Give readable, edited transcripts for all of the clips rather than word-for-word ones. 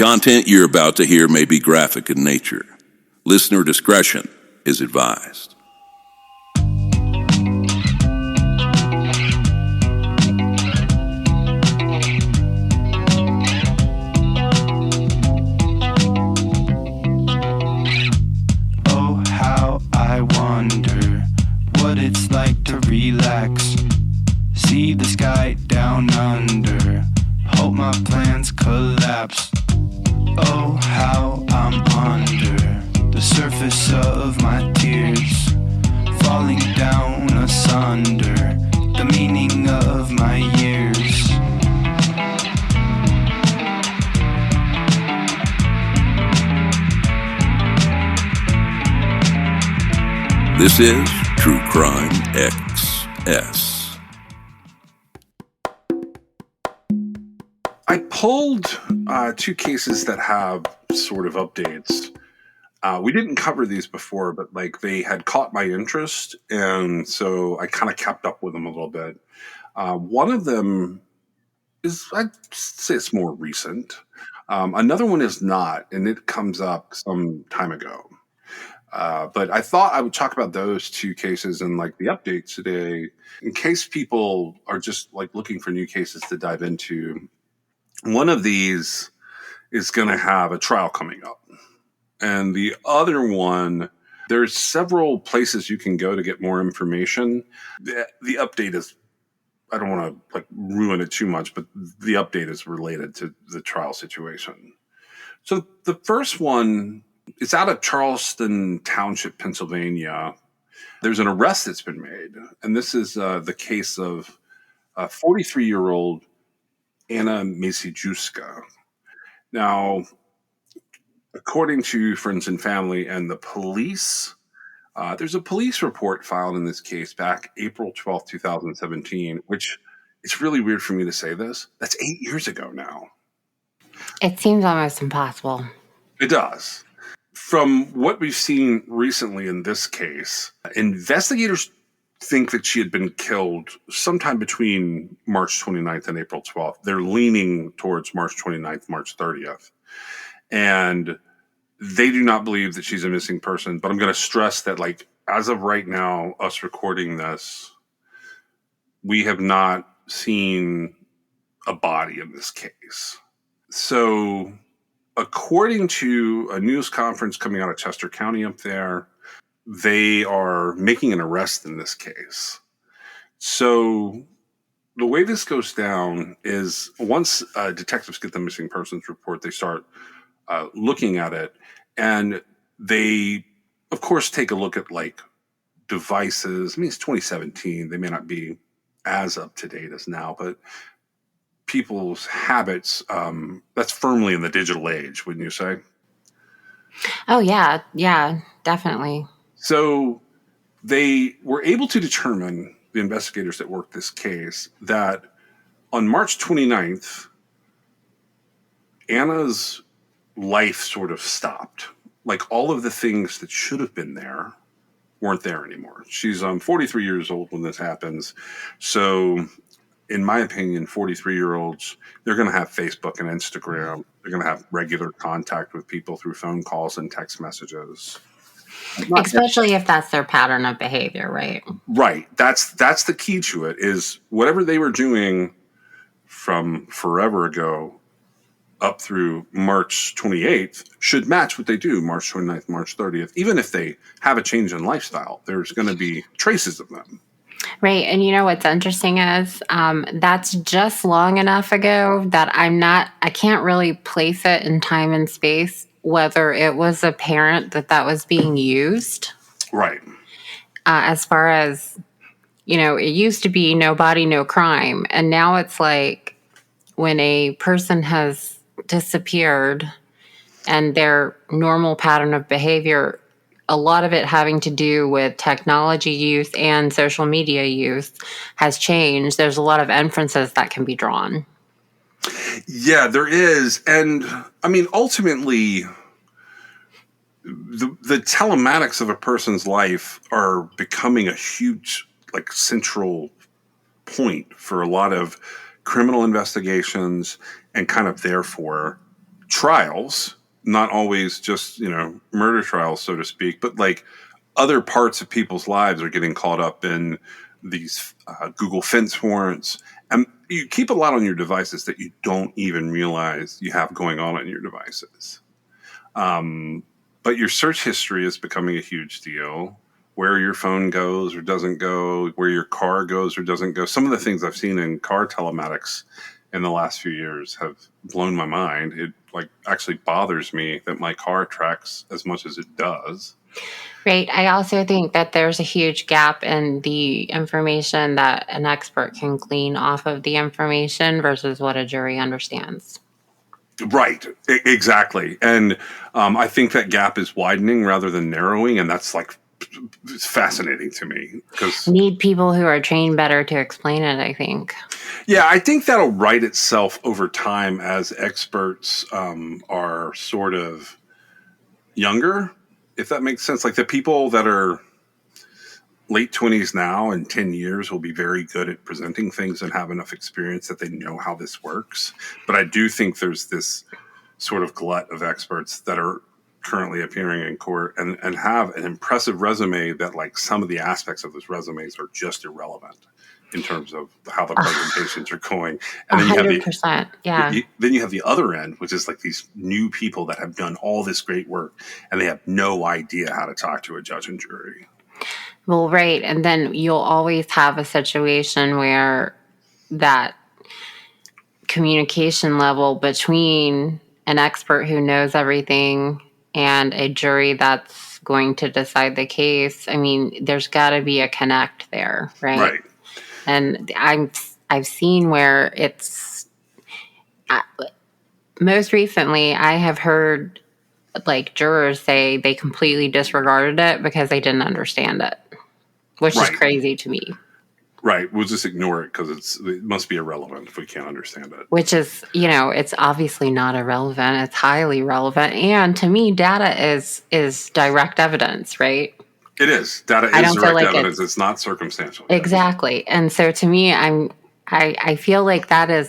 content you're about to hear may be graphic in nature. Listener discretion is advised. Oh, how I wonder what it's like to relax. See the sky down under. Hope my plans collapse. Oh, how I'm under the surface of my tears, falling down asunder the meaning of my years. This is True Crime XS. I pulled two cases that have sort of updates. We didn't cover these before, but they had caught my interest, and so I kind of kept up with them a little bit. One of them is, I'd say it's more recent. Another one is not, and it comes up some time ago. But I thought I would talk about those two cases and the updates today, in case people are just looking for new cases to dive into. One of these is going to have a trial coming up. And the other one, there's several places you can go to get more information. The update is, I don't want to ruin it too much, but the update is related to the trial situation. So the first one is out of Charleston Township, Pennsylvania. There's an arrest that's been made. And this is the case of a 43-year-old Anna Maciejewska. Now, according to friends and family and the police, there's a police report filed in this case back April 12th, 2017, which it's really weird for me to say this. That's 8 years ago now. It seems almost impossible. It does. From what we've seen recently in this case, investigators think that she had been killed sometime between March 29th and April 12th. They're leaning towards March 29th, March 30th. And they do not believe that she's a missing person. But I'm going to stress that, as of right now, us recording this, we have not seen a body in this case. So, according to a news conference coming out of Chester County up there, they are making an arrest in this case. So the way this goes down is once detectives get the missing persons report, they start looking at it, and they, of course, take a look at devices. I mean, it's 2017. They may not be as up to date as now, but people's habits, that's firmly in the digital age, wouldn't you say? Oh, yeah. Yeah, definitely. So they were able to determine, the investigators that worked this case, that on March 29th, Anna's life sort of stopped. All of the things that should have been there weren't there anymore. She's 43 years old when this happens. So in my opinion, 43-year-olds, they're going to have Facebook and Instagram. They're going to have regular contact with people through phone calls and text messages. Especially if that's their pattern of behavior, right? Right. That's the key to it, is whatever they were doing from forever ago up through March 28th should match what they do March 29th, March 30th. Even if they have a change in lifestyle, there's going to be traces of them. Right. And you know what's interesting is that's just long enough ago that I can't really place it in time and space, whether it was apparent that was being used. Right. As far as, it used to be no body, no crime. And now it's when a person has disappeared and their normal pattern of behavior, a lot of it having to do with technology use and social media use has changed. There's a lot of inferences that can be drawn. Yeah, there is. And I mean, ultimately, the telematics of a person's life are becoming a huge, central point for a lot of criminal investigations, and kind of therefore trials, not always just, murder trials, so to speak, but like other parts of people's lives are getting caught up in these Google fence warrants. And you keep a lot on your devices that you don't even realize you have going on your devices. But your search history is becoming a huge deal. Where your phone goes or doesn't go, where your car goes or doesn't go. Some of the things I've seen in car telematics in the last few years have blown my mind. It actually bothers me that my car tracks as much as it does. Right. I also think that there's a huge gap in the information that an expert can glean off of the information versus what a jury understands. Right. Exactly. And I think that gap is widening rather than narrowing. And that's it's fascinating to me because need people who are trained better to explain it, I think. Yeah, I think that'll right itself over time as experts are sort of younger, if that makes sense. Like the people that are late 20s now in 10 years will be very good at presenting things and have enough experience that they know how this works. But I do think there's this sort of glut of experts that are currently appearing in court and have an impressive resume that some of the aspects of those resumes are just irrelevant in terms of how the presentations are going. And then 100%. Then you have the other end, which is these new people that have done all this great work and they have no idea how to talk to a judge and jury. Well, right. And then you'll always have a situation where that communication level between an expert who knows everything and a jury that's going to decide the case. I mean, there's got to be a connect there, right? Right. And I've seen where most recently I have heard jurors say they completely disregarded it because they didn't understand it, which is crazy to me. Right. We'll just ignore it because it must be irrelevant if we can't understand it. Which is, it's obviously not irrelevant. It's highly relevant. And to me, data is direct evidence, right? It is. Data is direct evidence. It's not circumstantial. Exactly. And so to me, I feel like that is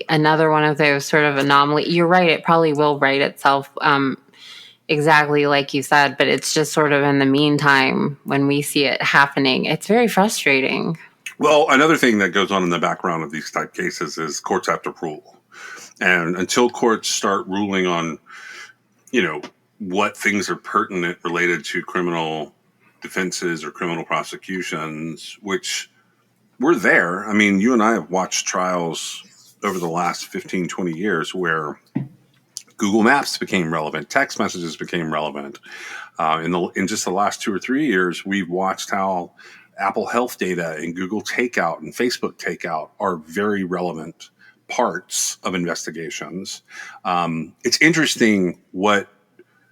another one of those sort of anomaly. You're right. It probably will right itself exactly like you said, but it's just sort of in the meantime when we see it happening, it's very frustrating. Well, another thing that goes on in the background of these type cases is courts have to rule. And until courts start ruling on, what things are pertinent related to criminal defenses or criminal prosecutions, which we're there. I mean, you and I have watched trials over the last 15, 20 years where Google Maps became relevant, text messages became relevant. In just the last 2 or 3 years, we've watched how Apple Health data and Google Takeout and Facebook Takeout are very relevant parts of investigations. It's interesting what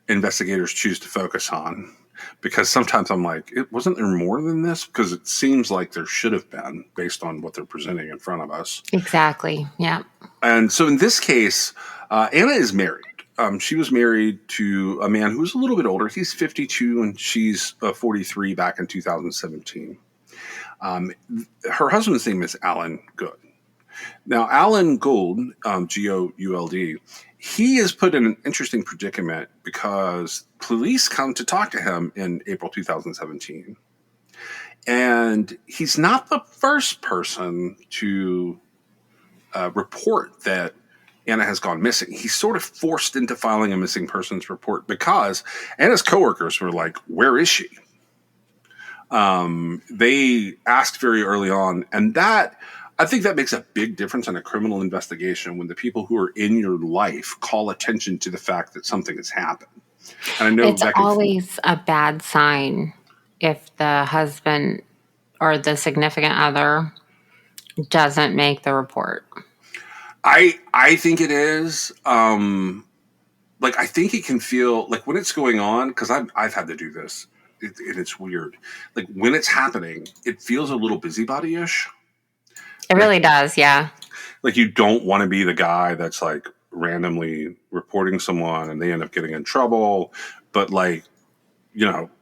investigators choose to focus on because sometimes I'm like, wasn't there more than this? Because it seems like there should have been based on what they're presenting in front of us. Exactly. Yeah. And so in this case, Anna is married. She was married to a man who was a little bit older. He's 52 and she's 43 back in 2017. Her husband's name is Alan Gould. Now, Alan Gould, Gould, he is put in an interesting predicament because police come to talk to him in April 2017. And he's not the first person to report that Anna has gone missing. He's sort of forced into filing a missing persons report because Anna's coworkers were like, where is she? They asked very early on. And I think that makes a big difference in a criminal investigation when the people who are in your life call attention to the fact that something has happened. And I know it's always a bad sign if the husband or the significant other doesn't make the report. I think it is. I think it can feel like when it's going on, because I've had to do this, and it's weird. Like when it's happening, it feels a little busybody-ish. It really does, yeah. Like you don't want to be the guy that's like randomly reporting someone and they end up getting in trouble. But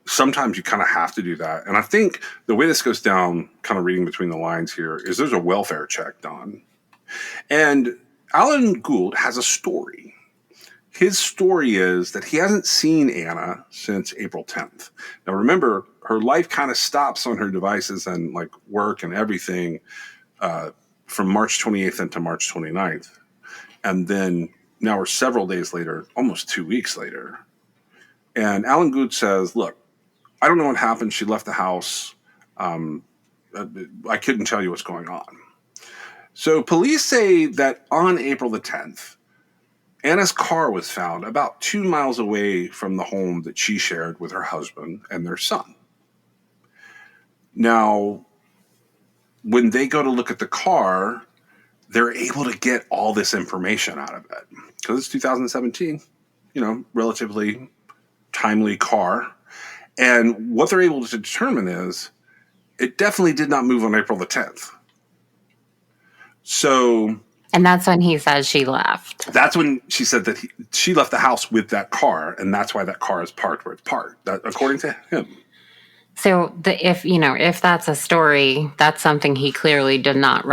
sometimes you kind of have to do that. And I think the way this goes down, kind of reading between the lines here, is there's a welfare check done. And Alan Gould has a story. his story is that he hasn't seen Anna since April 10th. Now, remember, her life kind of stops on her devices and like work and everything from March 28th into March 29th. And then now we're several days later, almost 2 weeks later. And Alan Good says, look, I don't know what happened. She left the house. I couldn't tell you what's going on. So police say that on April the 10th, Anna's car was found about 2 miles away from the home that she shared with her husband and their son. Now, when they go to look at the car, they're able to get all this information out of it because it's 2017, relatively timely car. And what they're able to determine is it definitely did not move on April the 10th. So... And that's when he says she left. That's when she said that she left the house with that car, and that's why that car is parked where it's parked, according to him. So if that's a story, that's something he clearly did not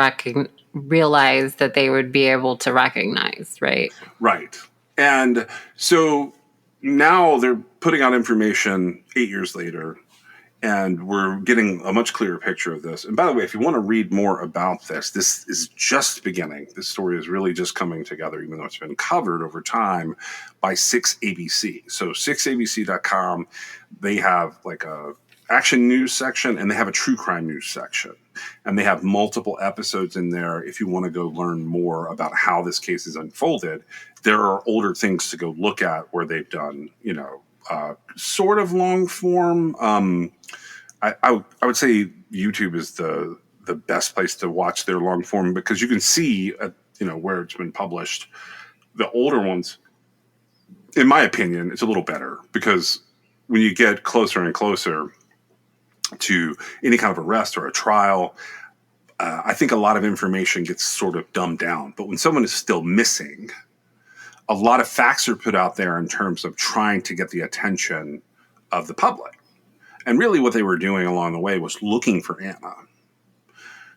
realize that they would be able to recognize, right? Right. And so now they're putting out information 8 years later, and we're getting a much clearer picture of this. And by the way, if you want to read more about this is just beginning. This story is really just coming together, even though it's been covered over time by 6ABC. So 6abc.com, they have like a action news section and they have a true crime news section. And they have multiple episodes in there if you want to go learn more about how this case is unfolded. There are older things to go look at where they've done, sort of long form. I would say YouTube is the best place to watch their long form because you can see, where it's been published. The older ones, in my opinion, it's a little better because when you get closer and closer to any kind of arrest or a trial, I think a lot of information gets sort of dumbed down. But when someone is still missing, a lot of facts are put out there in terms of trying to get the attention of the public. And really what they were doing along the way was looking for Anna.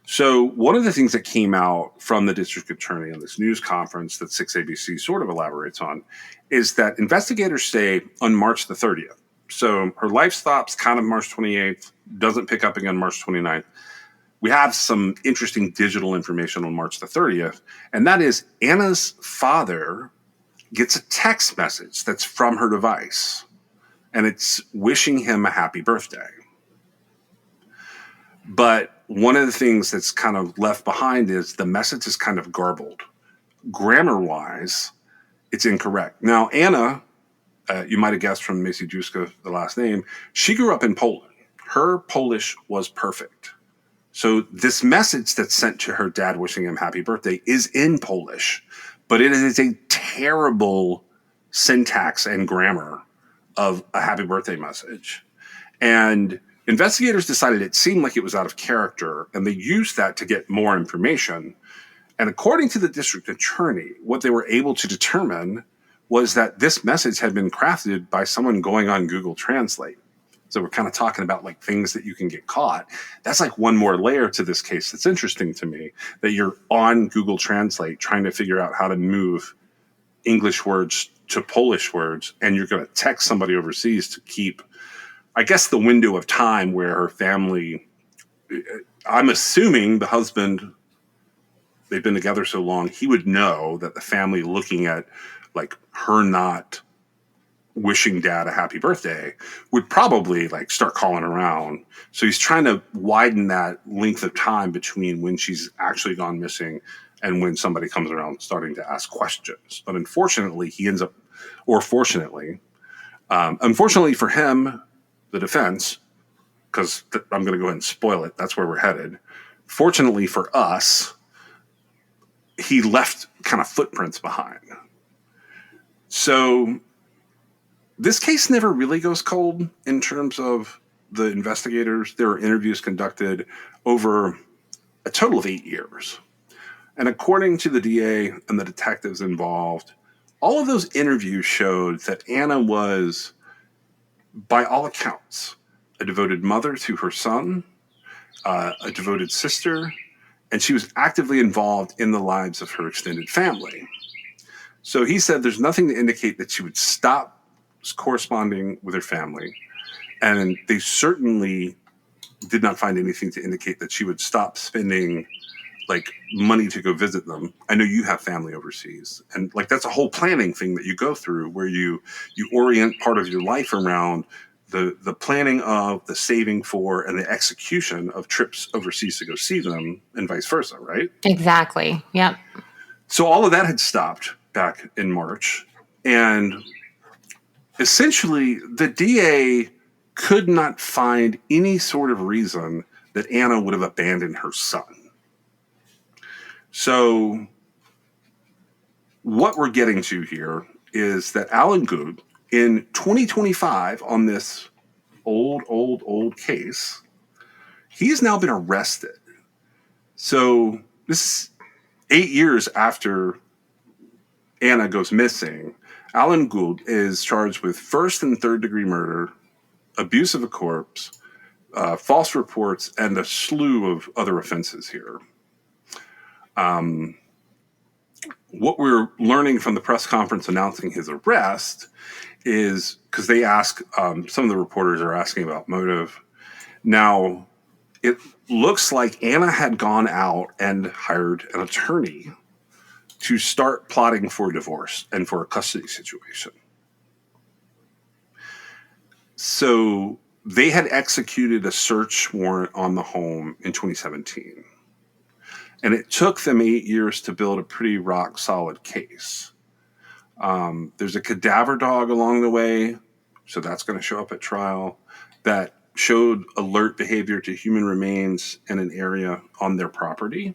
So one of the things that came out from the district attorney in this news conference that 6ABC sort of elaborates on is that investigators say on March the 30th. So her life stops kind of March 28th, doesn't pick up again March 29th. We have some interesting digital information on March the 30th, and that is Anna's father gets a text message that's from her device, and it's wishing him a happy birthday. But one of the things that's kind of left behind is the message is kind of garbled. Grammar-wise, it's incorrect. Now, Anna, you might have guessed from Macy Juska, the last name, she grew up in Poland. Her Polish was perfect. So this message that's sent to her dad wishing him happy birthday is in Polish, but it is a terrible syntax and grammar of a happy birthday message. And investigators decided it seemed like it was out of character, and they used that to get more information. And according to the district attorney, what they were able to determine was that this message had been crafted by someone going on Google Translate. So we're kind of talking about like things that you can get caught. That's like one more layer to this case that's interesting to me, that you're on Google Translate trying to figure out how to move English words to Polish words, and you're going to text somebody overseas to keep, I guess, the window of time where her family, I'm assuming the husband, they've been together so long, he would know that the family looking at like her not wishing dad a happy birthday would probably like start calling around. So he's trying to widen that length of time between when she's actually gone missing and when somebody comes around starting to ask questions. But unfortunately, he ends up, or fortunately, unfortunately for him, the defense, because I'm going to go ahead and spoil it, that's where we're headed. Fortunately for us, he left kind of footprints behind. So this case never really goes cold in terms of the investigators. There are interviews conducted over a total of 8 years. And according to the DA and the detectives involved, all of those interviews showed that Anna was, by all accounts, a devoted mother to her son, a devoted sister, and she was actively involved in the lives of her extended family. So he said there's nothing to indicate that she would stop corresponding with her family. And they certainly did not find anything to indicate that she would stop spending like money to go visit them. I know you have family overseas, and like that's a whole planning thing that you go through where you orient part of your life around the planning of, the saving for, and the execution of trips overseas to go see them, and vice versa, right? Exactly. Yep. So all of that had stopped back in March, and essentially the DA could not find any sort of reason that Anna would have abandoned her son. So what we're getting to here is that Alan Good, in 2025, on this old case, he's now been arrested. So this is 8 years after Anna goes missing. Alan Gould is charged with first and third degree murder, abuse of a corpse, false reports, and a slew of other offenses here. What we're learning from the press conference announcing his arrest is because they ask, some of the reporters are asking about motive. Now, it looks like Anna had gone out and hired an attorney to start plotting for a divorce and for a custody situation. So they had executed a search warrant on the home in 2017. And it took them 8 years to build a pretty rock solid case. There's a cadaver dog along the way, so that's going to show up at trial, that showed alert behavior to human remains in an area on their property.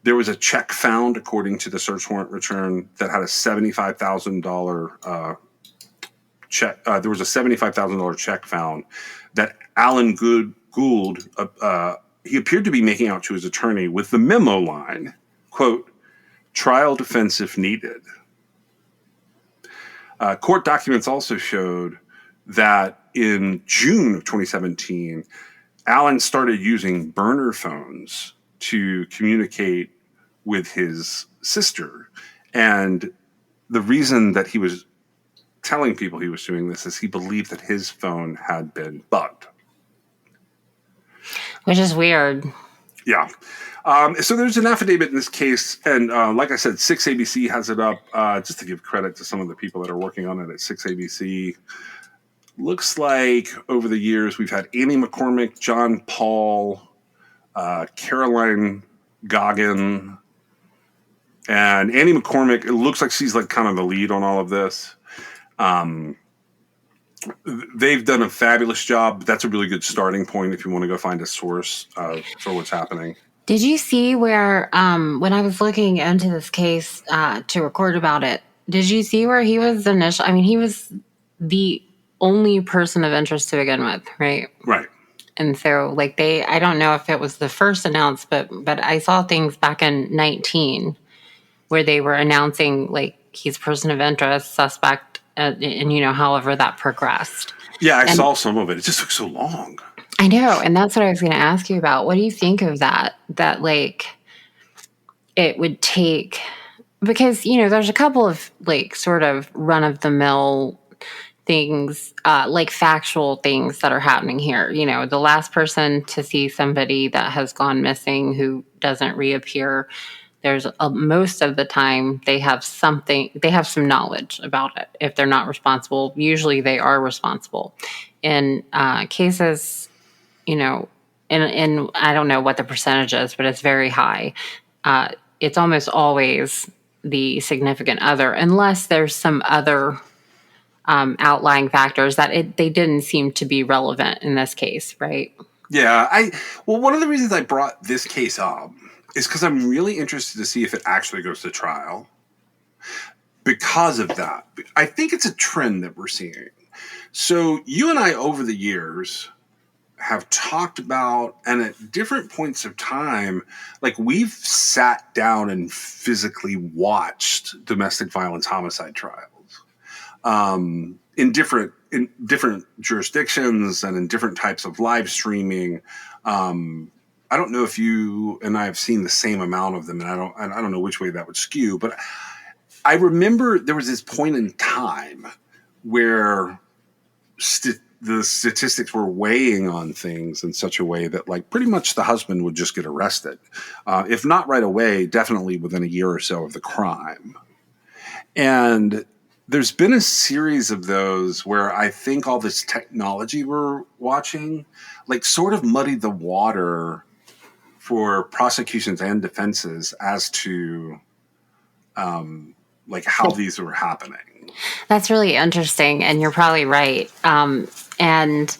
There was a check found, according to the search warrant return, that had a $75,000 check. There was a $75,000 check found that Alan Gould, he appeared to be making out to his attorney with the memo line, quote, "trial defense if needed." Court documents also showed that in June of 2017, Alan started using burner phones to communicate with his sister. And the reason that he was telling people he was doing this is he believed that his phone had been bugged. Which is weird. Yeah. So there's an affidavit in this case, and like I said, 6ABC has it up, just to give credit to some of the people that are working on it at 6ABC. Looks like over the years we've had Annie McCormick, John Paul, Caroline Goggin, and Annie McCormick, it looks like she's like kind of the lead on all of this. They've done a fabulous job. That's a really good starting point if you want to go find a source for what's happening. Did you see where, when I was looking into this case to record about it, did you see where he was he was the only person of interest to begin with, right? Right. And so, like, I don't know if it was the first announced, but I saw things back in 19 where they were announcing, like, he's person of interest, suspect, and however that progressed. Yeah, I saw some of it. It just took so long. I know, and that's what I was going to ask you about. What do you think of that? That, like, it would take, because, there's a couple of, like, sort of run-of-the-mill things, like factual things that are happening here. The last person to see somebody that has gone missing who doesn't reappear, there's most of the time they have some knowledge about it. If they're not responsible, usually they are responsible. In cases, and I don't know what the percentage is, but it's very high. It's almost always the significant other, unless there's some other outlying factors that they didn't seem to be relevant in this case, right? Yeah, one of the reasons I brought this case up is because I'm really interested to see if it actually goes to trial. Because of that, I think it's a trend that we're seeing. So you and I, over the years, have talked about, and at different points of time, like we've sat down and physically watched domestic violence homicide trials in different jurisdictions and in different types of live streaming. I don't know if you and I have seen the same amount of them, and I don't know which way that would skew, but I remember there was this point in time where the statistics were weighing on things in such a way that, like, pretty much the husband would just get arrested. If not right away, definitely within a year or so of the crime. And there's been a series of those where I think all this technology we're watching, like, sort of muddied the water for prosecutions and defenses as to like how these were happening. That's really interesting, and you're probably right. And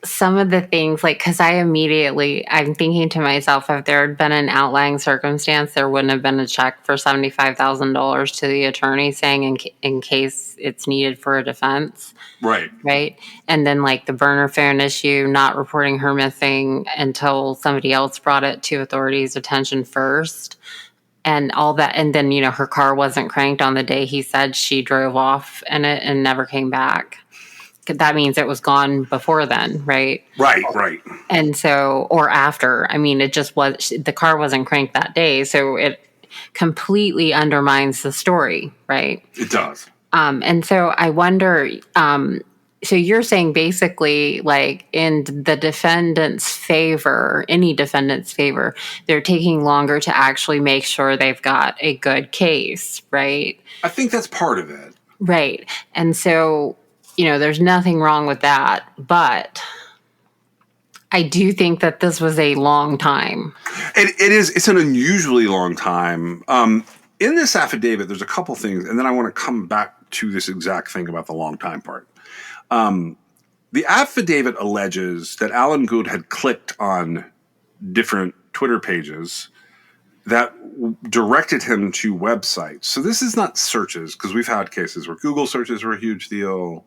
some of the things, like, because I'm thinking to myself, if there had been an outlying circumstance, there wouldn't have been a check for $75,000 to the attorney saying in case it's needed for a defense. Right. Right. And then, like, the burner phone issue, not reporting her missing until somebody else brought it to authorities' attention first. And all that. And then, her car wasn't cranked on the day he said she drove off in it and never came back. That means it was gone before then, right? Right. And so, or after. I mean, it just was, the car wasn't cranked that day. So it completely undermines the story, right? It does. And so I wonder, so you're saying basically, like, in the defendant's favor, any defendant's favor, they're taking longer to actually make sure they've got a good case, right? I think that's part of it. Right. And so, there's nothing wrong with that. But I do think that this was a long time. It is. It's an unusually long time. In this affidavit, there's a couple things, and then I want to come back to this exact thing about the long time part. The affidavit alleges that Alan Gould had clicked on different Twitter pages that directed him to websites. So this is not searches, because we've had cases where Google searches were a huge deal.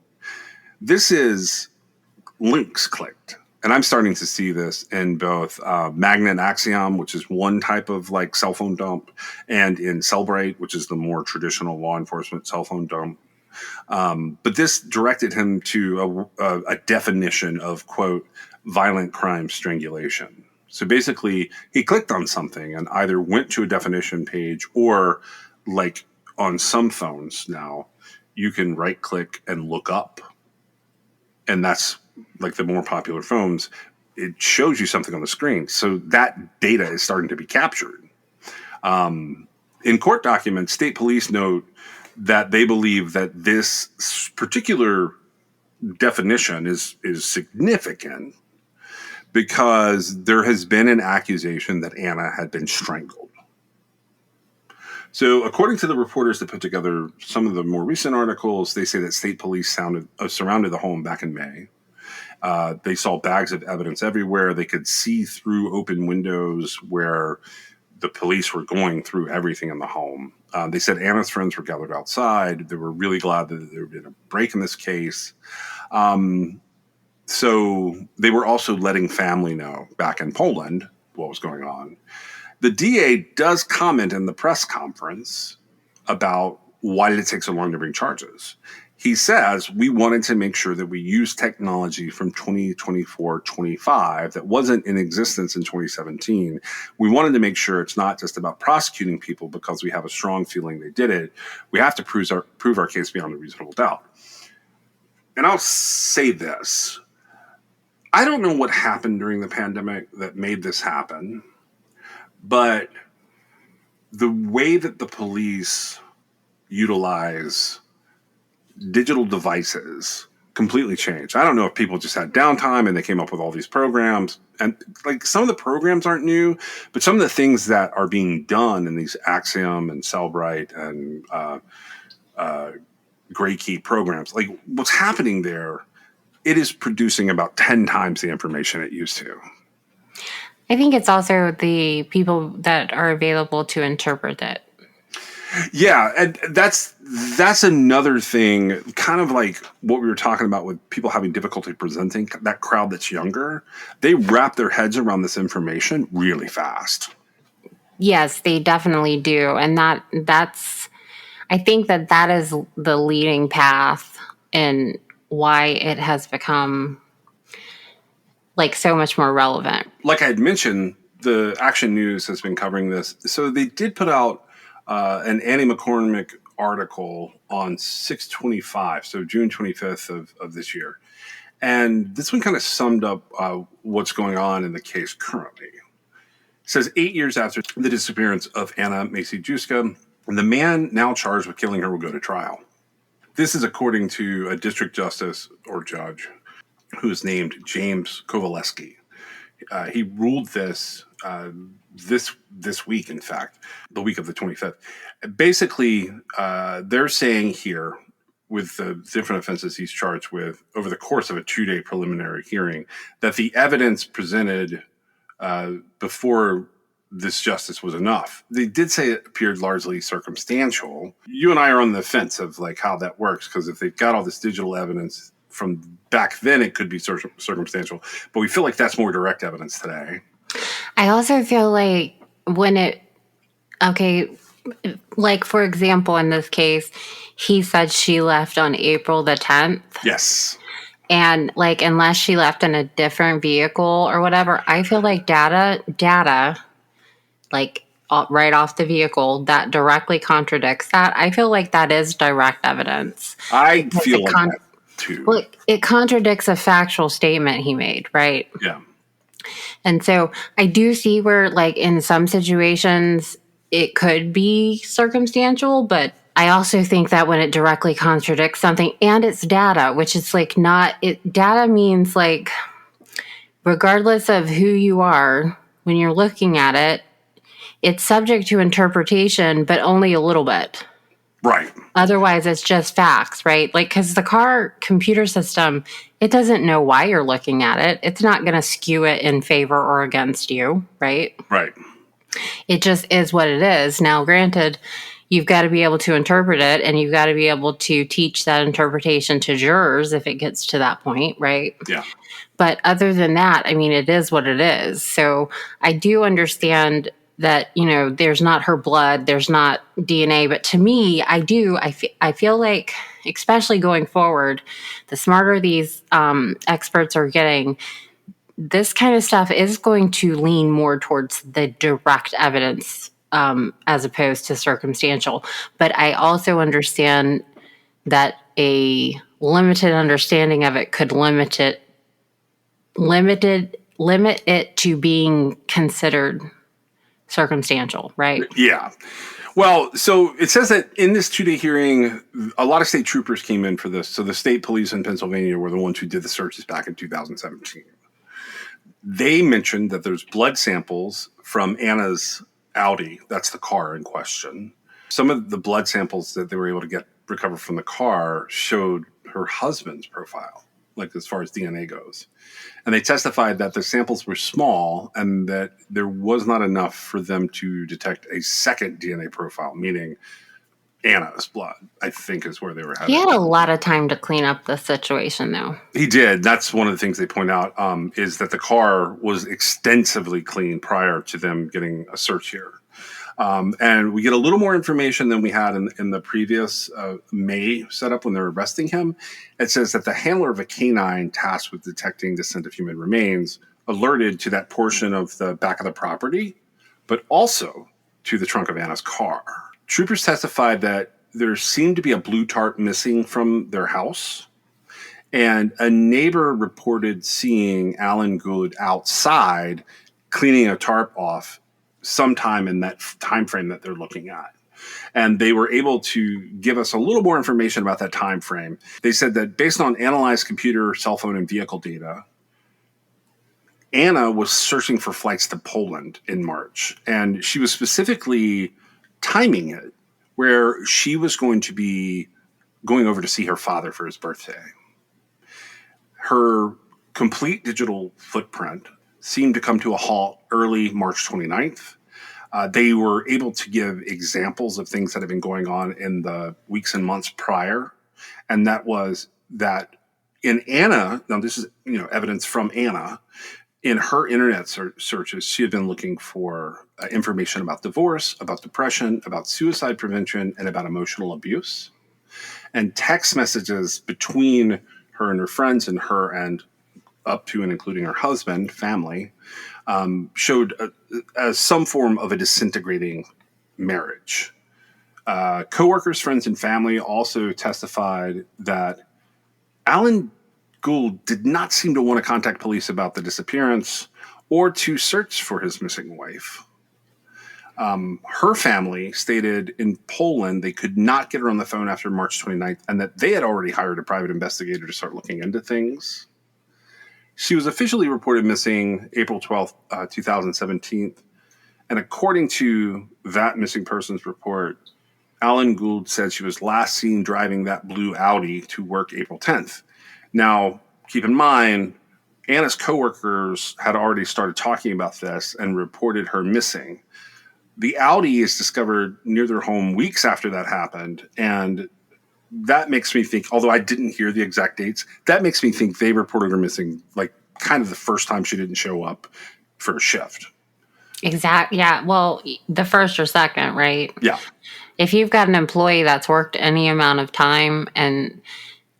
This is links clicked. And I'm starting to see this in both Magna and Axiom, which is one type of, like, cell phone dump, and in Cellbrite, which is the more traditional law enforcement cell phone dump. But this directed him to a definition of, quote, violent crime strangulation. So basically, he clicked on something and either went to a definition page or, like, on some phones now, you can right click and look up. And that's, like, the more popular phones, it shows you something on the screen. So that data is starting to be captured. In court documents, state police note that they believe that this particular definition is significant because there has been an accusation that Anna had been strangled. So according to the reporters that put together some of the more recent articles, they say that state police surrounded the home back in May. They saw bags of evidence everywhere. They could see through open windows where the police were going through everything in the home. They said Anna's friends were gathered outside. They were really glad that there had been a break in this case. So they were also letting family know back in Poland what was going on. The DA does comment in the press conference about why did it take so long to bring charges. He says, we wanted to make sure that we use technology from 2024-25 that wasn't in existence in 2017. We wanted to make sure it's not just about prosecuting people because we have a strong feeling they did it. We have to prove our case beyond a reasonable doubt. And I'll say this. I don't know what happened during the pandemic that made this happen, but the way that the police utilize digital devices completely changed. I don't know if people just had downtime and they came up with all these programs. And, like, some of the programs aren't new, but some of the things that are being done in these Axiom and Cellbrite and Gray Key programs, like, what's happening there, it is producing about 10 times the information it used to. I think it's also the people that are available to interpret it. Yeah, and that's another thing, kind of like what we were talking about with people having difficulty presenting, that crowd that's younger, they wrap their heads around this information really fast. Yes, they definitely do. And that's I think that is the leading path in why it has become, like, so much more relevant. Like I had mentioned, the Action News has been covering this. So they did put out an Annie McCormick article on 6/25, so June 25th of this year. And this one kind of summed up what's going on in the case currently. It says 8 years after the disappearance of Anna Macy Juska, the man now charged with killing her will go to trial. This is according to a district justice or judge who is named James Kowaleski. He ruled this week, in fact, the week of the 25th. Basically, they're saying here, with the different offenses he's charged with over the course of a 2-day preliminary hearing, that the evidence presented before this justice was enough. They did say it appeared largely circumstantial. You and I are on the fence of like how that works, because if they've got all this digital evidence from back then, it could be circumstantial. But we feel like that's more direct evidence today. I also feel like like for example, in this case, he said she left on April the 10th. Yes. And like, unless she left in a different vehicle or whatever, I feel like data, like right off the vehicle that directly contradicts that. I feel like that is direct evidence. I feel like that too. Well, it contradicts a factual statement he made, right? Yeah. And so I do see where, like, in some situations it could be circumstantial, but I also think that when it directly contradicts something and it's data, which is like data means like, regardless of who you are, when you're looking at it, it's subject to interpretation, but only a little bit. Right. Otherwise, it's just facts, right? Like, because the car computer system, it doesn't know why you're looking at it. It's not going to skew it in favor or against you, right? Right. It just is what it is. Now, granted, you've got to be able to interpret it, and you've got to be able to teach that interpretation to jurors if it gets to that point, right? Yeah. But other than that, I mean, it is what it is. So I do understand that, you know, there's not her blood, there's not DNA, but to me, I feel like, especially going forward, the smarter these experts are getting, this kind of stuff is going to lean more towards the direct evidence as opposed to circumstantial. But I also understand that a limited understanding of it could limit it to being considered circumstantial, right? Yeah. Well, so it says that in this 2-day hearing, a lot of state troopers came in for this. So the state police in Pennsylvania were the ones who did the searches back in 2017. They mentioned that there's blood samples from Anna's Audi. That's the car in question. Some of the blood samples that they were able to recover from the car showed her husband's profile, like as far as DNA goes. And they testified that the samples were small and that there was not enough for them to detect a second DNA profile, meaning Anna's blood, I think is where they were headed. He had a lot of time to clean up the situation, though. He did. That's one of the things they point out, is that the car was extensively cleaned prior to them getting a search here. And we get a little more information than we had in the previous May setup when they were arresting him. It says that the handler of a canine tasked with detecting the scent of human remains alerted to that portion of the back of the property, but also to the trunk of Anna's car. Troopers testified that there seemed to be a blue tarp missing from their house, and a neighbor reported seeing Alan Gould outside cleaning a tarp off sometime in that time frame that they're looking at. And they were able to give us a little more information about that time frame. They said that based on analyzed computer, cell phone, and vehicle data, Anna was searching for flights to Poland in March. And she was specifically timing it where she was going to be going over to see her father for his birthday. Her complete digital footprint seemed to come to a halt early March 29th. They were able to give examples of things that had been going on in the weeks and months prior. And that was that in Anna, now this is evidence from Anna, in her internet searches, she had been looking for information about divorce, about depression, about suicide prevention, and about emotional abuse. And text messages between her and her friends and her and up to and including her husband, family, showed some form of a disintegrating marriage. Coworkers, friends, and family also testified that Alan Gould did not seem to want to contact police about the disappearance or to search for his missing wife. Her family stated in Poland they could not get her on the phone after March 29th and that they had already hired a private investigator to start looking into things. She was officially reported missing April 12th, 2017. And according to that missing persons report, Alan Gould said she was last seen driving that blue Audi to work April 10th. Now, keep in mind, Anna's coworkers had already started talking about this and reported her missing. The Audi is discovered near their home weeks after that happened, and that makes me think, although I didn't hear the exact dates, that makes me think they reported her missing like kind of the first time she didn't show up for a shift. Exactly. Yeah. Well, the first or second, right? Yeah. If you've got an employee that's worked any amount of time and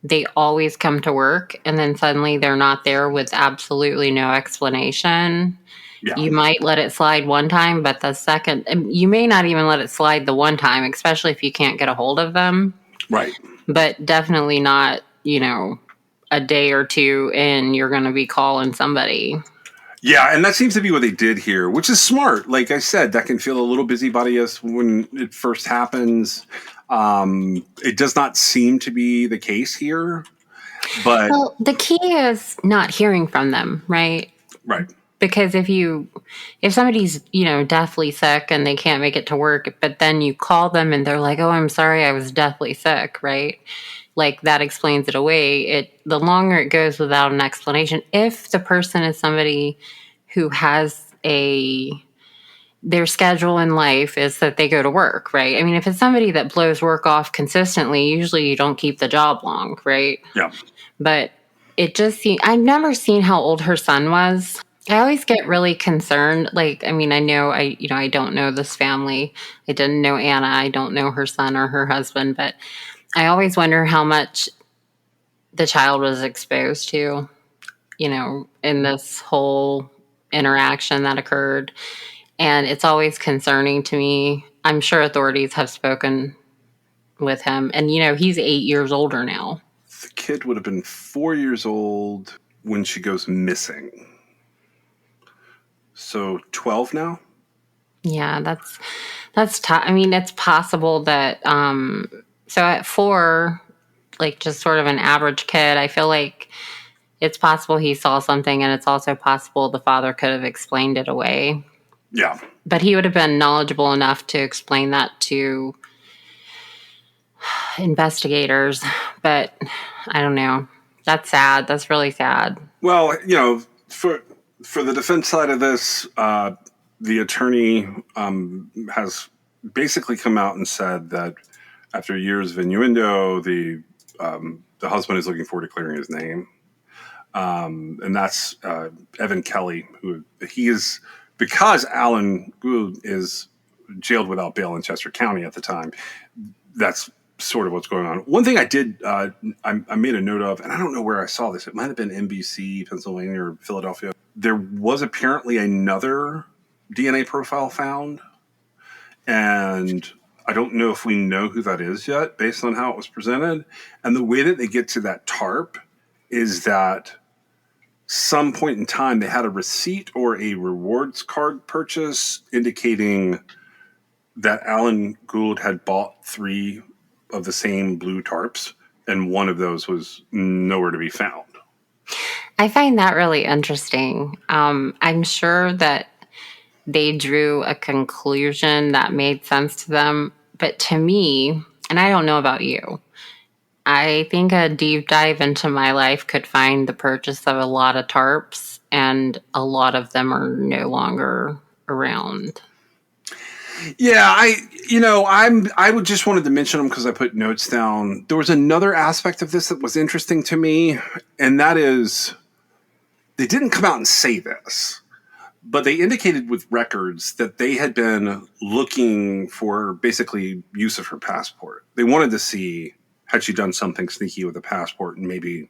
they always come to work and then suddenly they're not there with absolutely no explanation, Yeah. you might let it slide one time, but the second, you may not even let it slide the one time, especially if you can't get a hold of them. Right. But definitely not, a day or two in, you're going to be calling somebody. Yeah, and that seems to be what they did here, which is smart. Like I said, that can feel a little busybody-esque when it first happens. It does not seem to be the case here, but Well, the key is not hearing from them, right? right. Because if somebody's, deathly sick and they can't make it to work, but then you call them and they're like, "Oh, I'm sorry, I was deathly sick," right? Like that explains it away. The longer it goes without an explanation, if the person is somebody who has their schedule in life is that they go to work, right? I mean, if it's somebody that blows work off consistently, usually you don't keep the job long, right? Yeah. But I've never seen how old her son was. I always get really concerned. Like, I mean, I don't know this family. I didn't know Anna. I don't know her son or her husband, but I always wonder how much the child was exposed to, in this whole interaction that occurred. And it's always concerning to me. I'm sure authorities have spoken with him. And, he's 8 years older now. The kid would have been 4 years old when she goes missing. So 12 now? Yeah, that's tough. I mean, it's possible that, so at 4, like just sort of an average kid, I feel like it's possible he saw something, and it's also possible the father could have explained it away. Yeah. But he would have been knowledgeable enough to explain that to investigators. But I don't know. That's sad. That's really sad. Well, for the defense side of this, the attorney has basically come out and said that after years of innuendo, the husband is looking forward to clearing his name. And that's Evan Kelly, who he is, because Alan Gould is jailed without bail in Chester County at the time. That's sort of what's going on. One thing I did, I made a note of, and I don't know where I saw this. It might have been NBC, Pennsylvania, or Philadelphia. There was apparently another DNA profile found, and I don't know if we know who that is yet based on how it was presented. And the way that they get to that TARP is that some point in time they had a receipt or a rewards card purchase indicating that Alan Gould had bought 3 of the same blue tarps, and one of those was nowhere to be found. I find that really interesting. I'm sure that they drew a conclusion that made sense to them. But to me, and I don't know about you, I think a deep dive into my life could find the purchase of a lot of tarps, and a lot of them are no longer around. Yeah, I would just wanted to mention them because I put notes down. There was another aspect of this that was interesting to me, and that is they didn't come out and say this, but they indicated with records that they had been looking for basically use of her passport. They wanted to see, had she done something sneaky with a passport and maybe,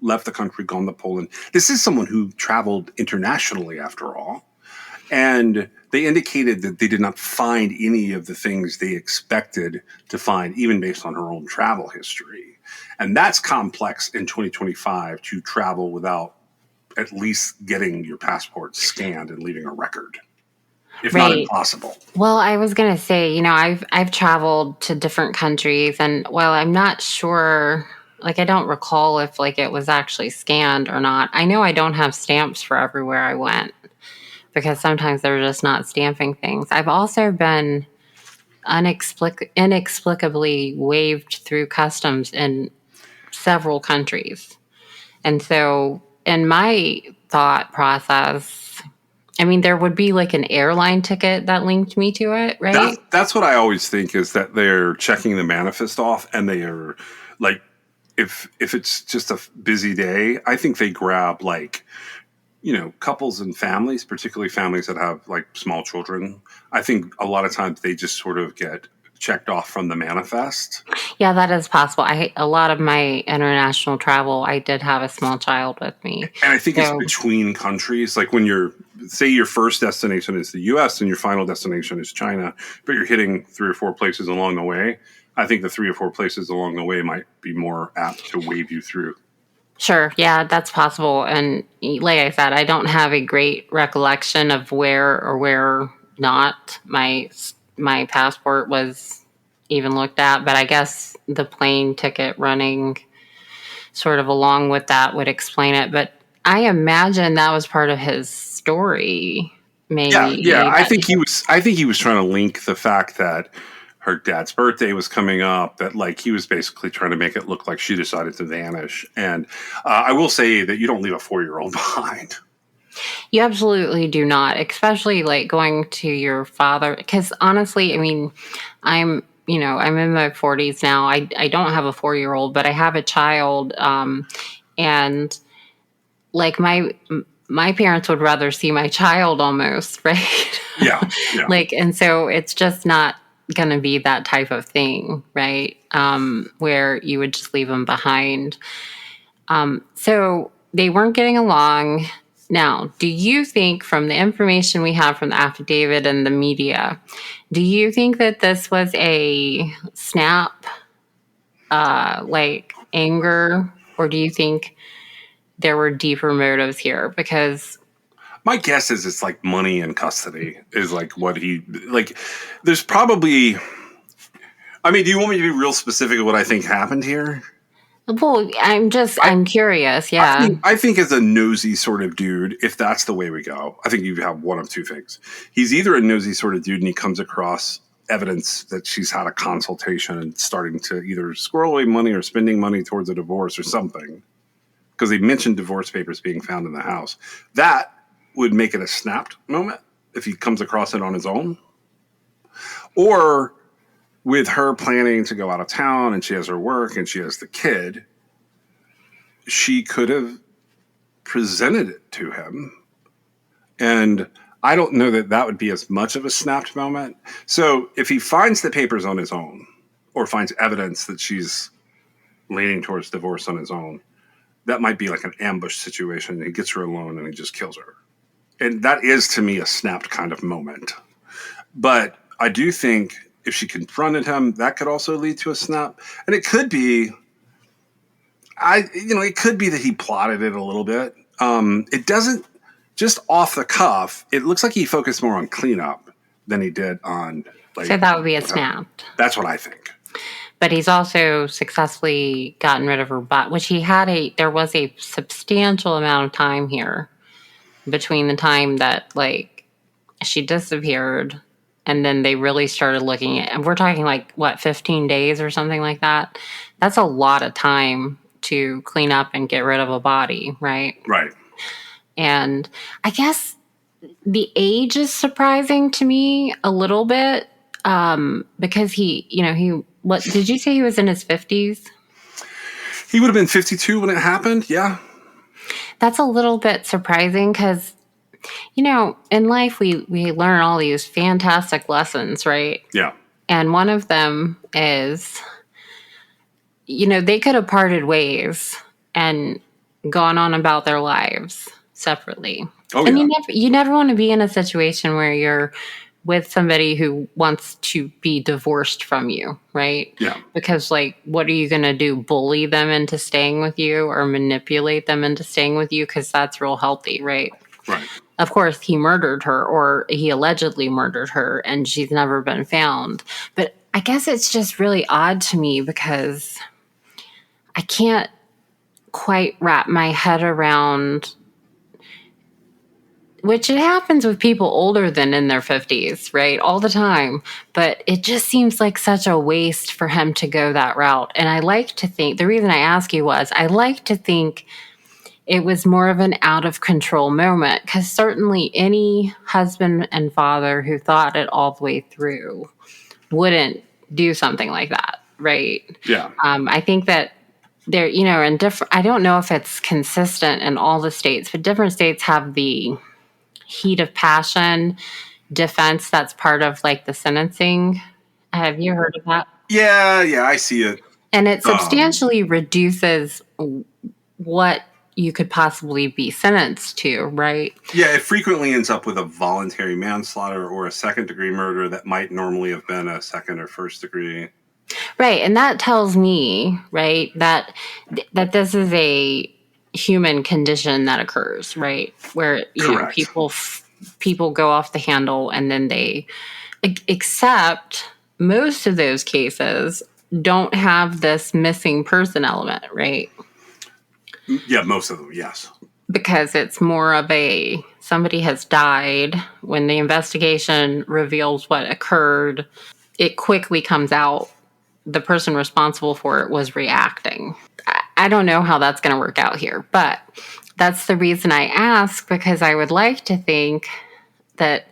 left the country, gone to Poland. This is someone who traveled internationally after all. And they indicated that they did not find any of the things they expected to find, even based on her own travel history. And that's complex in 2025 to travel without at least getting your passport scanned and leaving a record, if not Right. impossible. Well, I was gonna say, I've traveled to different countries, and while I'm not sure, like I don't recall if like it was actually scanned or not. I know I don't have stamps for everywhere I went because sometimes they're just not stamping things. I've also been inexplicably waived through customs in several countries. And so, in my thought process, I mean, there would be like an airline ticket that linked me to it, right? That's what I always think, is that they're checking the manifest off, and they are like, if it's just a busy day, I think they grab like, couples and families, particularly families that have like small children. I think a lot of times they just sort of get checked off from the manifest. Yeah, that is possible. A lot of my international travel, I did have a small child with me. And I think it's So, between countries. Like when say your first destination is the US and your final destination is China, but you're hitting 3 or 4 places along the way. I think the 3 or 4 places along the way might be more apt to wave you through. sure, yeah, that's possible. And like I said, I don't have a great recollection of where or where not my passport was even looked at, but I guess the plane ticket running sort of along with that would explain it. But I imagine that was part of his story, maybe. Yeah. I think he was trying to link the fact that her dad's birthday was coming up, that like he was basically trying to make it look like she decided to vanish. And I will say that you don't leave a 4-year-old behind. You absolutely do not, especially like going to your father. Because honestly, I mean, I'm in my 40s now. I don't have a 4-year-old, but I have a child. And like my parents would rather see my child almost, right? Yeah. Like, and so it's just not going to be that type of thing, right? Where you would just leave them behind. So they weren't getting along. Now, do you think, from the information we have from the affidavit and the media, do you think that this was a snap, like anger, or do you think there were deeper motives here? Because My guess is it's like money and custody is like what he like. There's probably. I mean, do you want me to be real specific of what I think happened here? well, I'm curious. Yeah. I think as a nosy sort of dude, if that's the way we go, I think you have one of two things. He's either a nosy sort of dude and he comes across evidence that she's had a consultation and starting to either squirrel away money or spending money towards a divorce or something, because they mentioned divorce papers being found in the house. That would make it a snapped moment if he comes across it on his own. Or with her planning to go out of town and she has her work and she has the kid, she could have presented it to him. And I don't know that that would be as much of a snapped moment. So if he finds the papers on his own or finds evidence that she's leaning towards divorce on his own, that might be like an ambush situation. He gets her alone and he just kills her. And that is, to me, a snapped kind of moment. But I do think if she confronted him, that could also lead to a snap. And it could be, it could be that he plotted it a little bit. It doesn't, just off the cuff, it looks like he focused more on cleanup than he did on, like. So that would be a snap. That's what I think. But he's also successfully gotten rid of her butt, which there was a substantial amount of time here between the time that like she disappeared and then they really started looking at, and we're talking like 15 days or something like that. That's a lot of time to clean up and get rid of a body, right? Right. And I guess the age is surprising to me a little bit, because what did you say, he was in his 50s? He would have been 52 when it happened. Yeah. That's a little bit surprising because, in life we learn all these fantastic lessons, right? Yeah. And one of them is, they could have parted ways and gone on about their lives separately. Oh And yeah. you never want to be in a situation where you're with somebody who wants to be divorced from you, right? Yeah. Because like, what are you going to do? Bully them into staying with you or manipulate them into staying with you? Because that's real healthy, right? Right. Of course, he murdered her, or he allegedly murdered her, and she's never been found. But I guess it's just really odd to me because I can't quite wrap my head around, which it happens with people older than in their 50s, right? All the time. But it just seems like such a waste for him to go that route. And I like to think, the reason I ask you was, I like to think it was more of an out of control moment, because certainly any husband and father who thought it all the way through wouldn't do something like that, right? Yeah. I think that there, in different, I don't know if it's consistent in all the states, but different states have the heat of passion defense that's part of like the sentencing. Have you heard of that? Yeah. Yeah. I see it. And it substantially reduces what you could possibly be sentenced to, right? Yeah, it frequently ends up with a voluntary manslaughter or a second-degree murder that might normally have been a second or first degree. Right, and that tells me, right, that this is a human condition that occurs, right, where Correct. people go off the handle, and then they, except most of those cases don't have this missing person element, right? Yeah, most of them, yes. Because it's more of a somebody has died. When the investigation reveals what occurred, it quickly comes out the person responsible for it was reacting. I don't know how that's going to work out here, but that's the reason I ask, because I would like to think that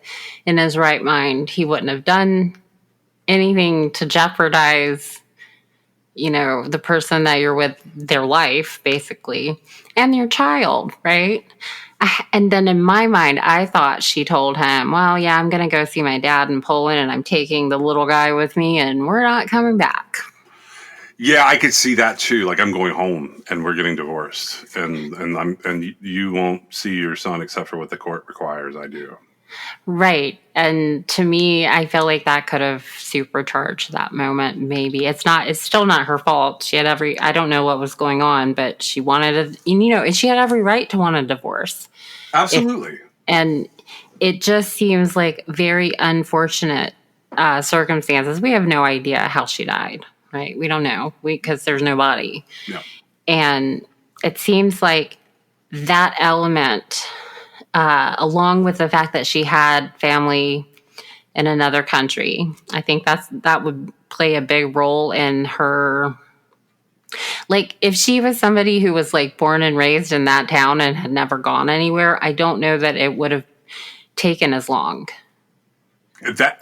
in his right mind, he wouldn't have done anything to jeopardize the person that you're with, their life, basically, and your child, right? And then in my mind, I thought she told him, well, yeah, I'm going to go see my dad in Poland, and I'm taking the little guy with me, and we're not coming back. Yeah, I could see that too. Like, I'm going home and we're getting divorced, and you won't see your son except for what the court requires I do. Right. And to me, I feel like that could have supercharged that moment. Maybe it's still not her fault. She had I don't know what was going on, but she wanted and she had every right to want a divorce. Absolutely. And it just seems like very unfortunate circumstances. We have no idea how she died, right? We don't know because there's no body. Yeah. And it seems like that element, along with the fact that she had family in another country, I think that would play a big role in her. Like, if she was somebody who was like born and raised in that town and had never gone anywhere, I don't know that it would have taken as long. That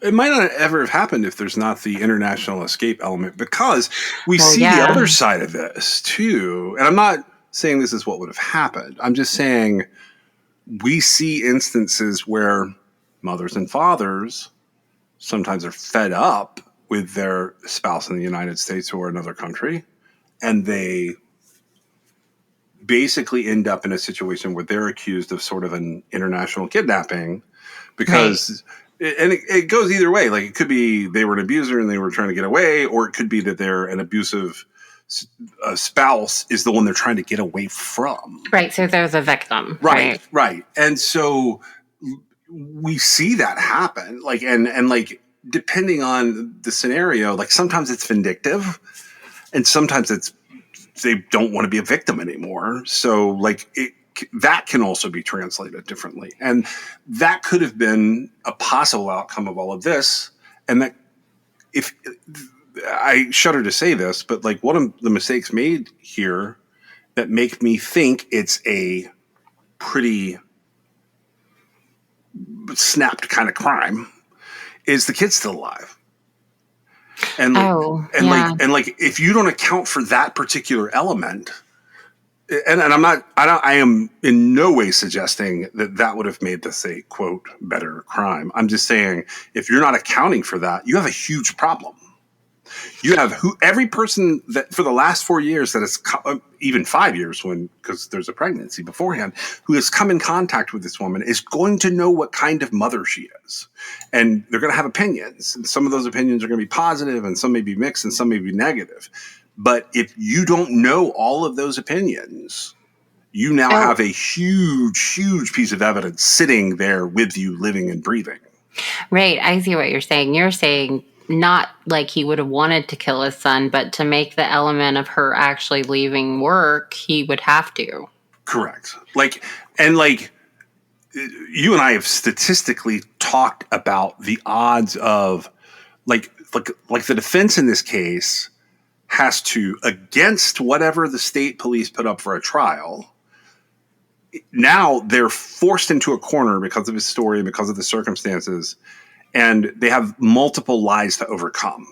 it might not ever have happened if there's not the international escape element, because we see the other side of this too. And I'm not saying this is what would have happened. I'm just saying we see instances where mothers and fathers sometimes are fed up with their spouse in the United States or another country, and they basically end up in a situation where they're accused of sort of an international kidnapping, because and it goes either way. Like, it could be they were an abuser and they were trying to get away, or it could be that they're an abusive spouse is the one they're trying to get away from. Right. So there's a victim. Right. And so we see that happen. Like, and like, depending on the scenario, like sometimes it's vindictive and sometimes they don't want to be a victim anymore. So like that can also be translated differently. And that could have been a possible outcome of all of this. And that, if I shudder to say this, but like one of the mistakes made here that make me think it's a pretty snapped kind of crime is the kid's still alive. And like if you don't account for that particular element, and I am in no way suggesting that would have made this a quote better crime. I'm just saying, if you're not accounting for that, you have a huge problem. You have every person that for the last 4 years that has even 5 years because there's a pregnancy beforehand, who has come in contact with this woman is going to know what kind of mother she is. And they're going to have opinions. And some of those opinions are going to be positive and some may be mixed and some may be negative. But if you don't know all of those opinions, you now have a huge, huge piece of evidence sitting there with you, living and breathing. Right. I see what you're saying. You're saying not like he would have wanted to kill his son, but to make the element of her actually leaving work, he would have to. Correct. Like you and I have statistically talked about the odds of like the defense in this case has to, against whatever the state police put up for a trial, now they're forced into a corner because of his story, because of the circumstances, and they have multiple lies to overcome.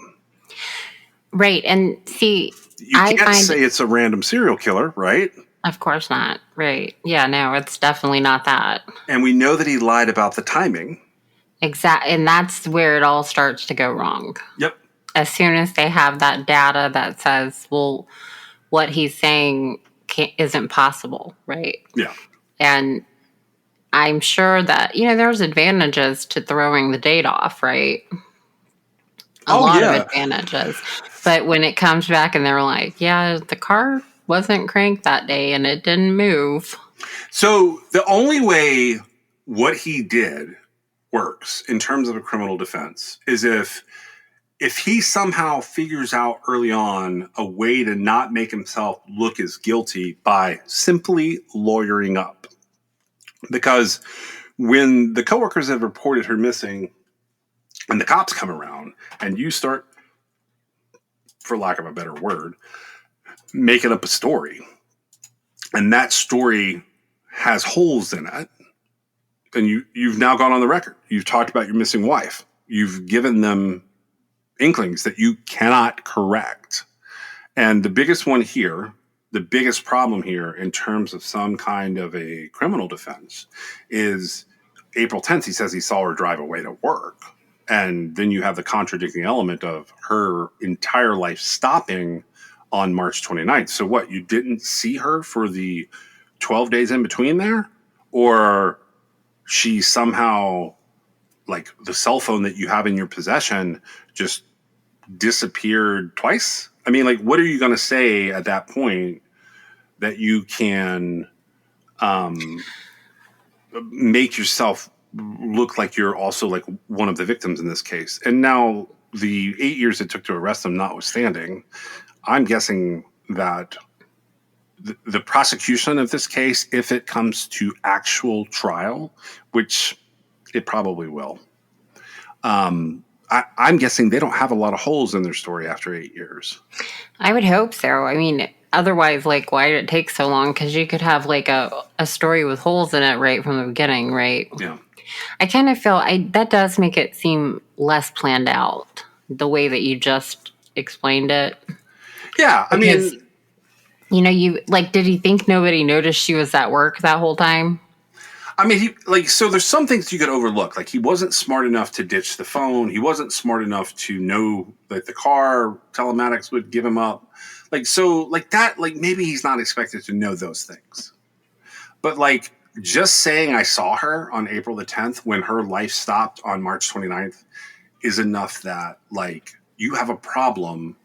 Right. And see, you can't say it's a random serial killer, right? Of course not. Right. Yeah, no, it's definitely not that. And we know that he lied about the timing. Exactly. And that's where it all starts to go wrong. Yep. As soon as they have that data that says, well, what he's saying isn't possible, right? Yeah. And I'm sure that, there's advantages to throwing the date off, right? A lot of advantages. But when it comes back and they're like, yeah, the car wasn't cranked that day and it didn't move. So the only way what he did works in terms of a criminal defense is if he somehow figures out early on a way to not make himself look as guilty by simply lawyering up. Because when the coworkers have reported her missing and the cops come around and you start, for lack of a better word, making up a story, and that story has holes in it, then you've now gone on the record. You've talked about your missing wife. You've given them inklings that you cannot correct. And the biggest one here, the biggest problem here in terms of some kind of a criminal defense is April 10th, he says he saw her drive away to work. And then you have the contradicting element of her entire life stopping on March 29th. So what, you didn't see her for the 12 days in between there? Or she somehow, like the cell phone that you have in your possession, just disappeared twice? I mean, like, what are you going to say at that point that you can make yourself look like you're also like one of the victims in this case? And now the 8 years it took to arrest him notwithstanding, I'm guessing that the prosecution of this case, if it comes to actual trial, which it probably will, I'm guessing they don't have a lot of holes in their story after 8 years. I would hope so. I mean, otherwise, like, why did it take so long? Because you could have like a story with holes in it right from the beginning, right? Yeah. I kind of feel that does make it seem less planned out, the way that you just explained it. Yeah, I mean, did he think nobody noticed she was at work that whole time? I mean, so there's some things you could overlook. Like, he wasn't smart enough to ditch the phone. He wasn't smart enough to know that the car telematics would give him up. Maybe he's not expected to know those things. But like, just saying I saw her on April the 10th when her life stopped on March 29th is enough that, like, you have a problem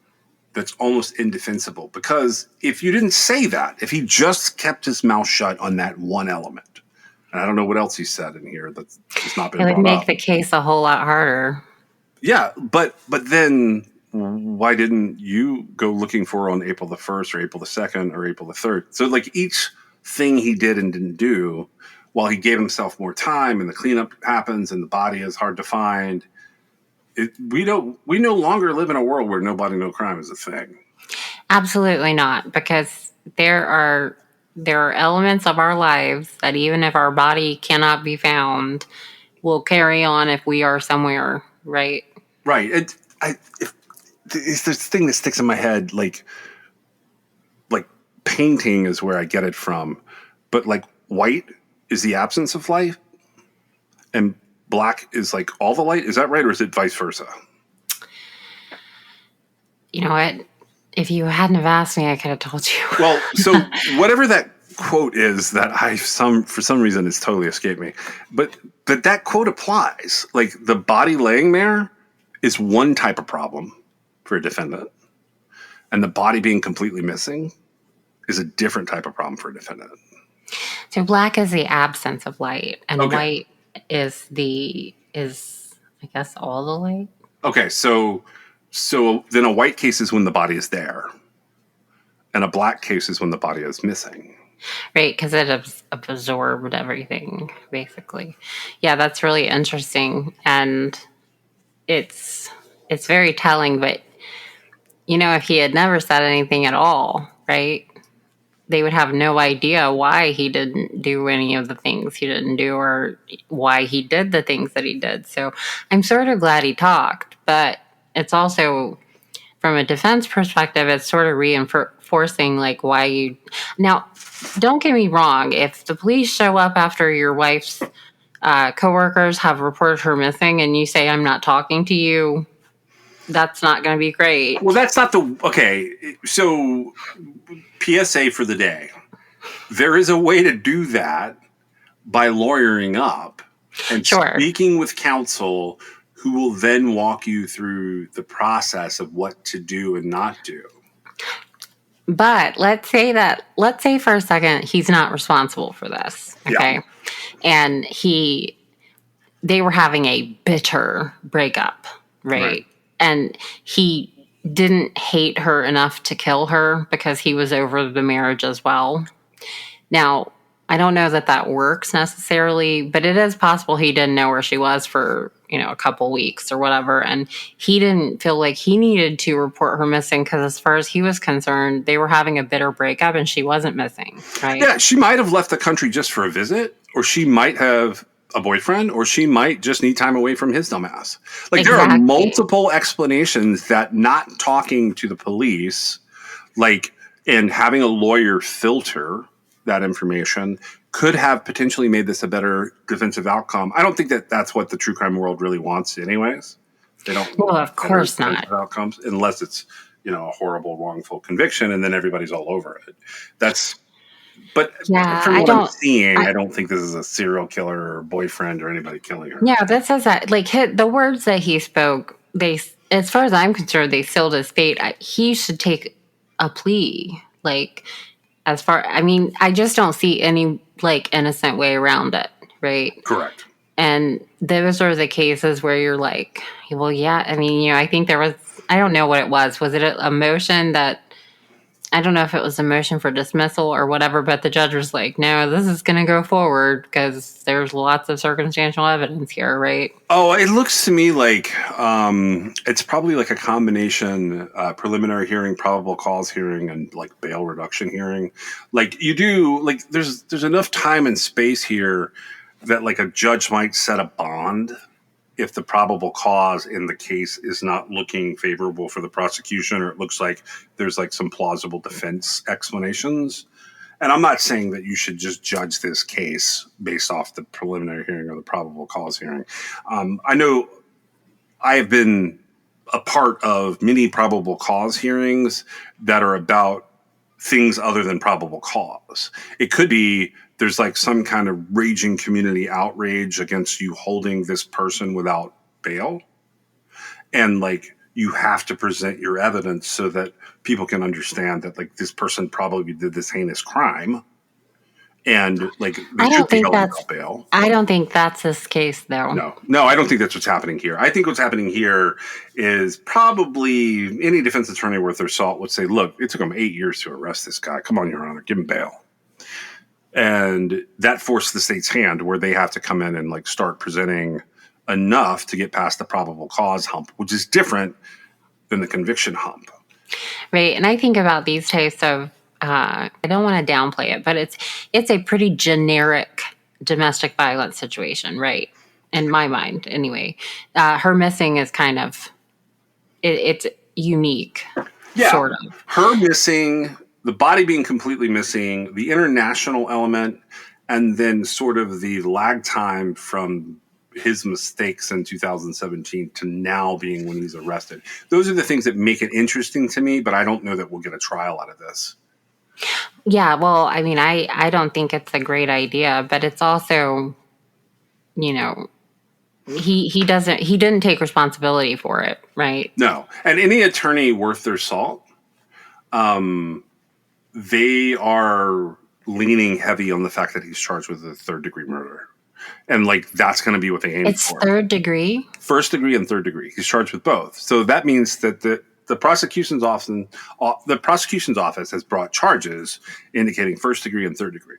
that's almost indefensible. Because if you didn't say that, if he just kept his mouth shut on that one element, and I don't know what else he said in here that's not been brought up. It would make the case a whole lot harder. Yeah, but then why didn't you go looking for her on April the 1st or April the 2nd or April the 3rd? So, like, each thing he did and didn't do, while he gave himself more time and the cleanup happens and the body is hard to find, we no longer live in a world where no body, no crime is a thing. Absolutely not, because there are elements of our lives that even if our body cannot be found, will carry on if we are somewhere, right? Right. It's this thing that sticks in my head, like painting is where I get it from, but like white is the absence of light and black is like all the light. Is that right? Or is it vice versa? You know what? If you hadn't have asked me, I could have told you. Well, so whatever that quote is that for some reason it's totally escaped me, but that quote applies. Like the body laying there is one type of problem for a defendant, and the body being completely missing is a different type of problem for a defendant. So black is the absence of light, and Okay. white is I guess all the light. Okay, so then a white case is when the body is there, and a black case is when the body is missing. Right, because it absorbed everything, basically. Yeah, that's really interesting, and it's very telling. But if he had never said anything at all, right, they would have no idea why he didn't do any of the things he didn't do, or why he did the things that he did. So I'm sort of glad he talked, but it's also, from a defense perspective, it's sort of reinforcing like why you. Now, don't get me wrong. If the police show up after your wife's coworkers have reported her missing, and you say, "I'm not talking to you," that's not going to be great. Well, that's not okay. So, PSA for the day. There is a way to do that by lawyering up and Sure. speaking with counsel, who will then walk you through the process of what to do and not do. But let's say for a second he's not responsible for this, okay? Yeah. And they were having a bitter breakup, right? And he didn't hate her enough to kill her because he was over the marriage as well. Now, I don't know that works necessarily, but it is possible he didn't know where she was for, a couple weeks or whatever. And he didn't feel like he needed to report her missing because as far as he was concerned, they were having a bitter breakup and she wasn't missing, right? Yeah, she might have left the country just for a visit, or she might have a boyfriend, or she might just need time away from his dumbass. Like, there are Exactly. multiple explanations that not talking to the police, and having a lawyer filter that information could have potentially made this a better defensive outcome. I don't think that that's what the true crime world really wants anyways. They don't Well, want of course better not. defensive outcomes unless it's, a horrible wrongful conviction and then everybody's all over it. But Yeah, from I what I'm don't. seeing, I- I don't think this is a serial killer or boyfriend or anybody killing her. Yeah, that says that. Like the words that he spoke, as far as I'm concerned, they sealed his fate. He should take a plea. I just don't see any innocent way around it, right? Correct. And those are the cases where you're like, well, yeah. I think there was. I don't know what it was. Was it a motion that? I don't know if it was a motion for dismissal or whatever, but the judge was like, no, this is going to go forward because there's lots of circumstantial evidence here, right? Oh, it looks to me like it's probably like a combination preliminary hearing, probable cause hearing, and bail reduction hearing. There's enough time and space here that a judge might set a bond if the probable cause in the case is not looking favorable for the prosecution, or it looks like there's some plausible defense explanations. And I'm not saying that you should just judge this case based off the preliminary hearing or the probable cause hearing. I know I have been a part of many probable cause hearings that are about things other than probable cause. It could be there's some kind of raging community outrage against you holding this person without bail. And you have to present your evidence so that people can understand that this person probably did this heinous crime. And they should be held without bail. I don't think that's this case, though. No, I don't think that's what's happening here. I think what's happening here is probably any defense attorney worth their salt would say, look, it took them 8 years to arrest this guy. Come on, Your Honor, give him bail. And that forced the state's hand where they have to come in and start presenting enough to get past the probable cause hump, which is different than the conviction hump. Right. And I think about these types of, I don't want to downplay it, but it's a pretty generic domestic violence situation, right? In my mind, anyway. Her missing is kind of, it's unique, sort of. Her missing, the body being completely missing, the international element, and then sort of the lag time from his mistakes in 2017 to now being when he's arrested. Those are the things that make it interesting to me, but I don't know that we'll get a trial out of this. Yeah, well, I mean, I don't think it's a great idea, but it's also, you know, he didn't take responsibility for it, right? No. And any attorney worth their salt, they are leaning heavy on the fact that he's charged with a third-degree murder. And, like, that's going to be what they aim It's for. third degree? First degree and third degree. He's charged with both. So that means that the prosecution's office has brought charges indicating first degree and third degree.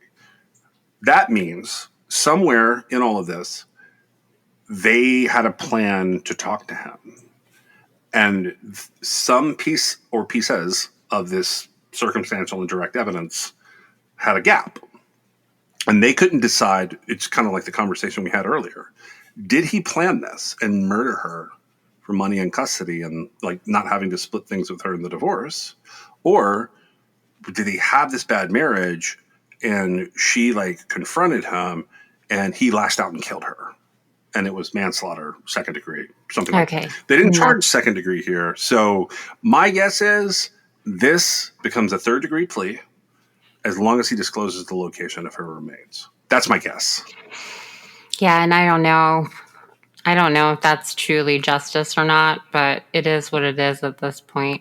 That means somewhere in all of this, they had a plan to talk to him. And some piece or pieces of this circumstantial and direct evidence had a gap. And they couldn't decide. It's kind of like the conversation we had earlier. Did he plan this and murder her for money and custody and like not having to split things with her in the divorce? Or did he have this bad marriage and she like confronted him and he lashed out and killed her? And it was manslaughter, second degree, something like that. They didn't charge second degree here. So my guess is this becomes a third degree plea as long as he discloses the location of her remains. That's my guess. Yeah, and I don't know if that's truly justice or not, but it is what it is at this point.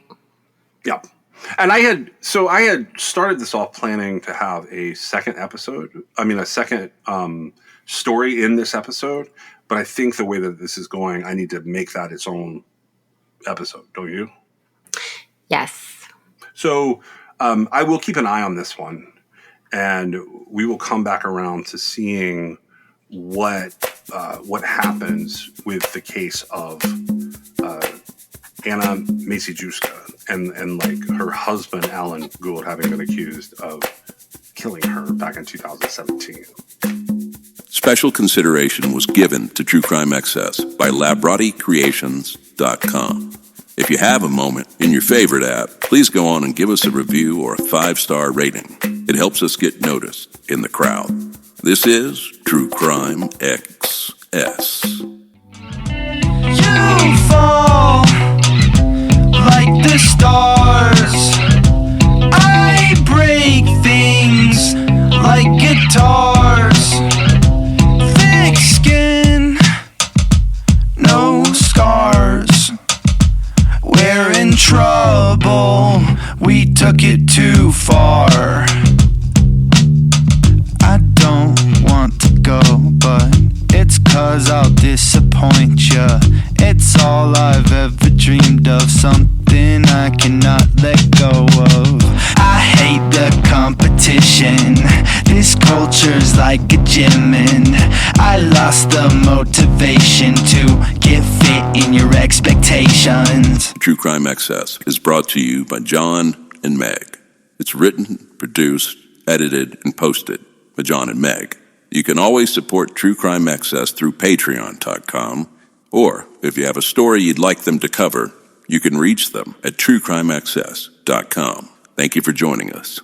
Yep. And I had started this off planning to have a second story in this episode, but I think the way that this is going, I need to make that its own episode, don't you? Yes. So I will keep an eye on this one, and we will come back around to seeing what happens with the case of Anna Maciejewska and like her husband Alan Gould having been accused of killing her back in 2017. Special consideration was given to True Crime Excess by LabrattiCreations.com. If you have a moment in your favorite app, please go on and give us a review or a 5-star rating. It helps us get noticed in the crowd. This is True Crime XS. You fall like the stars. I break things like guitars. Thick skin, no scars. We're in trouble, we took it too far. I don't want to go, but it's 'cause I'll disappoint ya. It's all I've ever dreamed of, something I cannot let go of. I hate the competition, this culture's like a gym, and I lost the motivation to get fit in your expectations. True Crime Excess is brought to you by John and Meg. It's written, produced, edited, and posted by John and Meg. You can always support True Crime Excess through Patreon.com, or if you have a story you'd like them to cover, you can reach them at TrueCrimeAccess.com. Thank you for joining us.